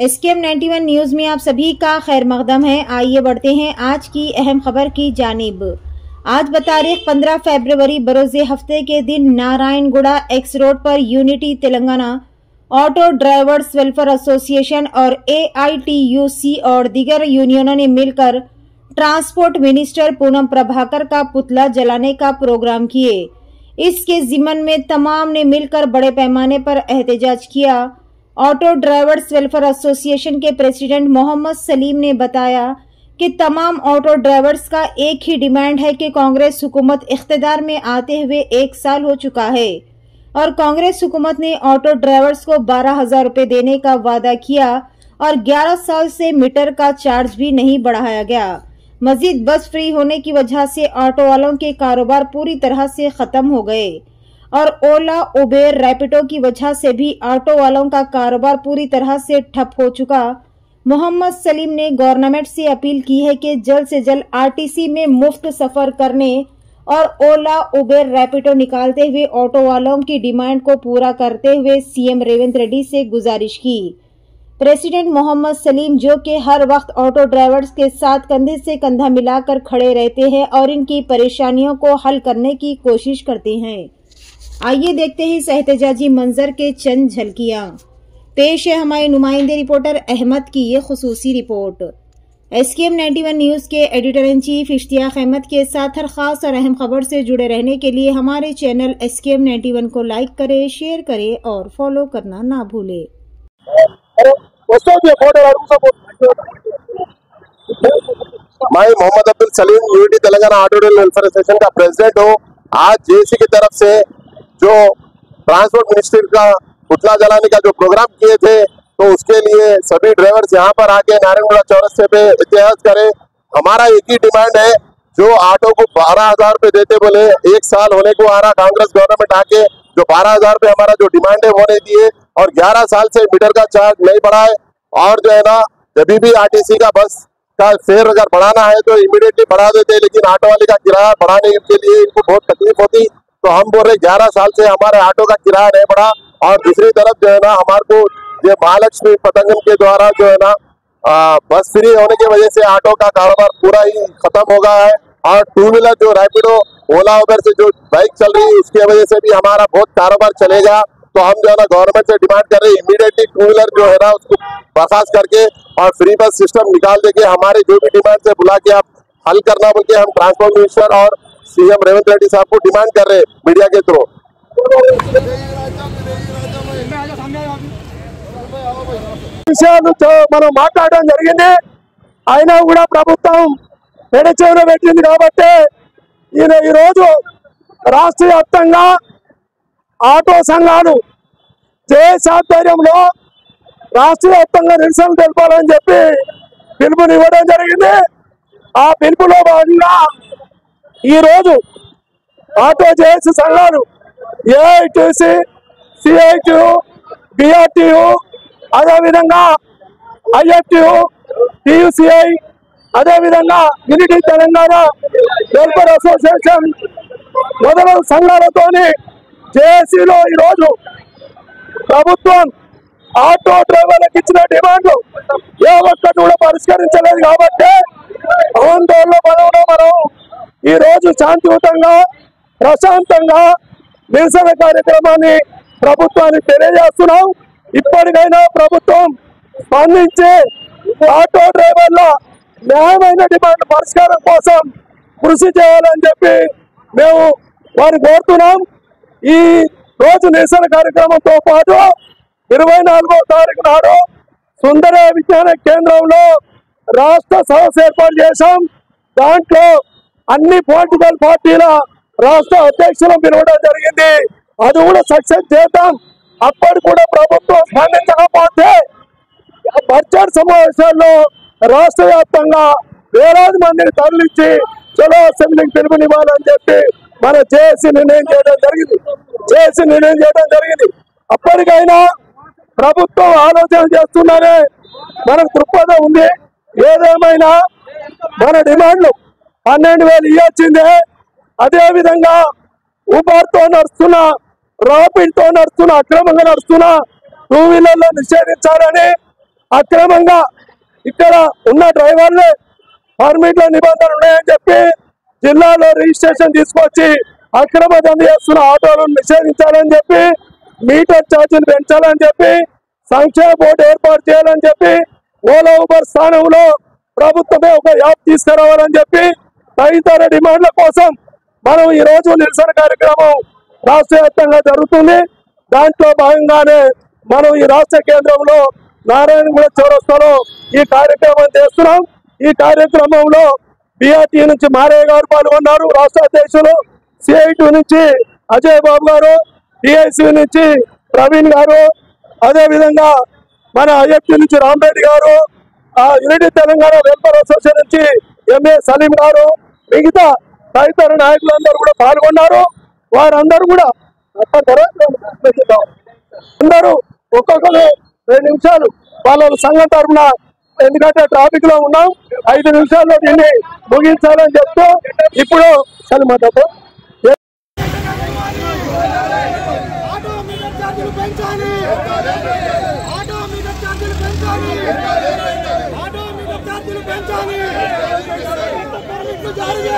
SKM 91 news में आप सभी का खैर मकदम है। आइए बढ़ते हैं आज की अहम खबर की जानिब। आज बतारीख 15 फरवरी बरोज़े हफ्ते के दिन नारायणगुड़ा एक्स रोड पर unity Telangana auto drivers welfare association और AITUC और दीगर यूनियनों ने मिलकर ट्रांसपोर्ट मिनिस्टर पूनम प्रभाकर का पुतला जलाने का प्रोग्राम किए। इसके जिम्मन में तमाम ने मिलकर बड़े पैमाने पर एहतजाज किया। ऑटो ड्राइवर्स वेलफेयर एसोसिएशन के प्रेसिडेंट मोहम्मद सलीम ने बताया कि तमाम ऑटो ड्राइवर्स का एक ही डिमांड है कि कांग्रेस हुकूमत इख्तिदार में आते हुए 1 साल हो चुका है और कांग्रेस हुकूमत ने ऑटो ड्राइवर्स को 12,000 रुपए देने का वादा किया और 11 साल से मीटर का चार्ज भी नहीं बढ़ाया गया। मजीद बस फ्री होने की वजह से ऑटो वालों के कारोबार पूरी तरह से खत्म हो गए और ओला, उबेर, रैपिडो की वजह से भी ऑटो वालों का कारोबार पूरी तरह से ठप हो चुका। मोहम्मद सलीम ने गवर्नमेंट से अपील की है कि जल्द से जल्द RTC में मुफ्त सफर करने और ओला, उबेर, रैपिडो निकालते हुए ऑटो वालों की डिमांड को पूरा करते हुए CM रेवंत रेड्डी से गुजारिश की। प्रेसिडेंट मोहम्मद सलीम, जो कि हर वक्त ऑटो ड्राइवर्स के साथ कंधे से कंधा मिलाकर खड़े रहते हैं और इनकी परेशानियों को हल करने की कोशिश करते हैं। आइए देखते हैं इस एहतजाजी मंजर के चंद झलकियां। पेश है हमारे नुमाइंदे रिपोर्टर अहमद की ये खुसूसी रिपोर्ट। SKM 91 न्यूज के editor in chief Ishtiaq Ahmad के साथ हर खास और अहम खबर से जुड़े रहने के लिए हमारे चैनल SKM 91 को लाइक करें, शेयर करें और फॉलो करना ना भूलें। मैं Mohammed Abdul Salim unity Telangana auto welfare association का प्रेसिडेंट हूँ। आज JC की तरफ से जो ट्रांसपोर्ट मिनिस्ट्री का पुतला जलाने का जो प्रोग्राम किए थे, तो उसके लिए सभी ड्राइवर्स यहाँ पर आके नारायणगुड़ा चौरस्ते पे एहतजाज करें। हमारा एक ही डिमांड है, जो ऑटो को 12,000 रुपए देते बोले 1 साल होने को आ रहा, कांग्रेस गवर्नमेंट आके जो 12,000 रुपए हमारा जो डिमांड है वो नहीं दिए और 11 साल से मीटर का चार्ज नहीं बढ़ाए। और जो है ना, जब भी RTC का बस का फेयर अगर बढ़ाना है तो इमीडिएटली बढ़ा देते, लेकिन ऑटो वाले का किराया बढ़ाने के लिए इनको बहुत तकलीफ होती। तो हम बोल रहे 11 साल से हमारे ऑटो का किराया नहीं बढ़ा। और दूसरी तरफ जो है ना, हमारे को ये महालक्ष्मी पतंगम के द्वारा जो है ना बस फ्री होने की वजह से ऑटो का कारोबार पूरा ही खत्म हो गया है। और 2 व्हीलर जो रैपिडो, ओला, उबर से जो बाइक चल रही है, उसकी वजह से भी हमारा बहुत कारोबार चलेगा। तो हम जो है ना गवर्नमेंट से डिमांड कर रहे हैं, इमीडिएटली 2 व्हीलर जो है ना उसको बर्खास्त करके और फ्री बस सिस्टम निकाल देके हमारे जो भी डिमांड से बुला के आप हल करना बोल के हम ट्रांसपोर्ट मिनिस्टर और CM रेवंत रेड्डी साहब को डिमांड कर रहे हैं मीडिया के थ्रू। మనం మాట్లాడడం జరిగింది, అయినా కూడా ప్రభుత్వం పెడచెవిన పెట్టింది కాబట్టి ఈ రోజు రాష్ట్ర వ్యాప్తంగా ఆటో సంఘాలు JS ఆధ్వర్యంలో రాష్ట్ర వ్యాప్తంగా నిరసన తెలపాలని చెప్పి పిలుపునివ్వడం జరిగింది। ఆ పిలుపులో భాగంగా ఈ రోజు ఆటో JS సంఘాలు AITUC, CITU, BRTU, అదేవిధంగా IFTU, TUCI, అదేవిధంగా యూనిటీ తెలంగాణ వెల్ఫేర్ అసోసియేషన్ మొదలగు సంఘాలతోని JSలో ఈరోజు ప్రభుత్వం ఆటో డ్రైవర్లకు ఇచ్చిన డిమాండ్లు ఏ ఒక్కటి కూడా పరిష్కరించలేదు కాబట్టి ఆందోళన పడవడం మనం ఈరోజు శాంతియుతంగా ప్రశాంతంగా నిరసన కార్యక్రమాన్ని ప్రభుత్వానికి తెలియజేస్తున్నాం। ఇప్పటికైనా ప్రభుత్వం స్పందించి ఆటో డ్రైవర్ల న్యాయమైన డిమాండ్ పరిష్కారం కోసం కృషి చేయాలని చెప్పి మేము వారిని కోరుతున్నాం। ఈ రోజు నిరసన కార్యక్రమంతో పాటు 24వ తారీఖు నాడు సుందర విజ్ఞాన కేంద్రంలో రాష్ట్ర సదస్సు ఏర్పాటు చేశాం। దాంట్లో అన్ని పొలిటికల్ పార్టీల రాష్ట్ర అధ్యక్షులను పిలవడం జరిగింది। అది కూడా సక్సెస్ చేద్దాం। అప్పటి కూడా ప్రభుత్వం స్పందించకపోతే బడ్జెట్ సమావేశాల్లో రాష్ట్ర వ్యాప్తంగా వేలాది మందిని తరలించి చలో అసెంబ్లీకి పిలుపునివ్వాలని చెప్పి మన JS నిర్ణయం చేయడం జరిగింది। అప్పటికైనా ప్రభుత్వం ఆలోచన చేస్తున్నారే మనకు దృక్పథం ఉంది। ఏదేమైనా మన డిమాండ్లు 12,000 ఇవ్వాల్సిందే। అదేవిధంగా ఉబర్తో నడుస్తున్న, ర్యాపిడ్తో నడుస్తున్న, అక్రమంగా నడుస్తున్న 2 వీలర్లో నిషేధించాలని అక్రమంగా ఇక్కడ ఉన్న డ్రైవర్లే పర్మిట్ల నిబంధనలు ఉన్నాయని చెప్పి జిల్లాలో రిజిస్ట్రేషన్ తీసుకొచ్చి అక్రమ దంద చేస్తున్న ఆటోలను నిషేధించాలని చెప్పి మీటర్ ఛార్జీలు పెంచాలని చెప్పి సంక్షేమ బోర్డు ఏర్పాటు చేయాలని చెప్పి ఓలా ఊబర్ స్థానంలో ప్రభుత్వమే ఒక యాప్ తీసుకురావాలని చెప్పి తదితర డిమాండ్ల కోసం మనం ఈ రోజు నిరసన కార్యక్రమం రాష్ట్ర వ్యాప్తంగా జరుగుతుంది. దాంట్లో భాగంగానే మనం ఈ రాష్ట్ర కేంద్రంలో నారాయణగూడ చౌరస్తాలో ఈ కార్యక్రమం చేస్తున్నాం. ఈ కార్యక్రమంలో బిఆర్టీ నుంచి మారయ్య గారు పాల్గొన్నారు, రాష్ట్ర అధ్యక్షులు, సిఐటి నుంచి అజయ్ బాబు గారు, డిఐసి నుంచి ప్రవీణ్ గారు, అదే విధంగా మన ఐఎఫ్టీ నుంచి రామరెడ్డి గారు, యూనిటీ తెలంగాణ వెల్ఫేర్ అసోసియేషన్ నుంచి ఎంఏ సలీం గారు, మిగతా తదితర నాయకులందరూ కూడా పాల్గొన్నారు. వారందరూ కూడా అందరూ ఒక్కొక్కరు 2 నిమిషాలు వాళ్ళ సంఘం తరఫున, ఎందుకంటే ట్రాఫిక్ లో ఉన్నాం, 5 నిమిషాల్లో దీన్ని ముగించాలని చెప్తూ ఇప్పుడు సలిమతో జారీ